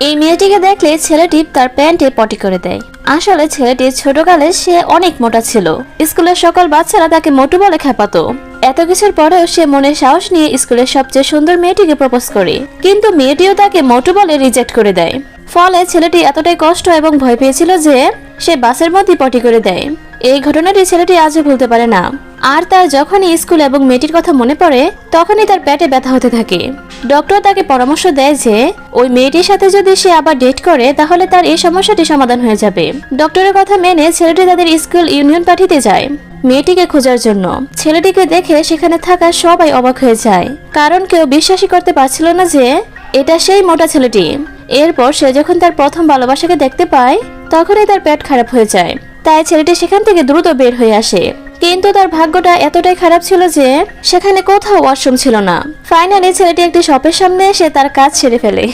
এই মেয়েটিকে দেখলে ছেলেটি তার প্যান্টে পটি করে দেয়। আসলে ছেলেটি ছোটকালে সে অনেক মোটা ছিল। স্কুলের সকল বাচ্চারা তাকে মোটু বলে খেপাতো। এত কিছুর পরেও সে মনে সাহস নিয়ে স্কুলের সবচেয়ে সুন্দর মেয়েটিকে প্রপোজ করে, কিন্তু মেয়েটিও তাকে মোটু বলে রিজেক্ট করে দেয়। ফলে ছেলেটি এতটাই কষ্ট এবং ভয় পেয়েছিল যে সে বাসের মধ্যে পটি করে দেয়। এই ঘটনাটি ছেলেটি আজও ভুলতে পারে না। আর তার যখনই স্কুল এবং মেয়েটির কথা মনে পড়ে তখনই তার পেটে ব্যথা হতে থাকে। ডক্টর তাকে পরামর্শ দেয় যে ওই মেয়েটির সাথে যদি সে আবার ডেট করে তাহলে তার এই সমস্যাটি সমাধান হয়ে যাবে। ডক্টরের কথা মেনে ছেলেটি তাদের স্কুল ইউনিয়ন পার্টিতে যায় মেয়েটিকে খোঁজার জন্য। ছেলেটিকে দেখে সেখানে থাকা সবাই অবাক হয়ে যায়, কারণ কেউ বিশ্বাসই করতে পারছিল না যে এটা সেই মোটা ছেলেটি। এরপর সে যখন তার প্রথম ভালোবাসাকে দেখতে পায় তখনই তার পেট খারাপ হয়ে যায়। তাই ছেলেটি সেখান থেকে দ্রুত বের হয়ে আসে, কিন্তু তার ভাগ্যটা এতটাই খারাপ ছিল যে সেখানে কোথাও ওয়াশরুম ছিল না। ফাইনালি ছেলেটি একটি শপের সামনে এসে তার কাজ সেরে ফেলে।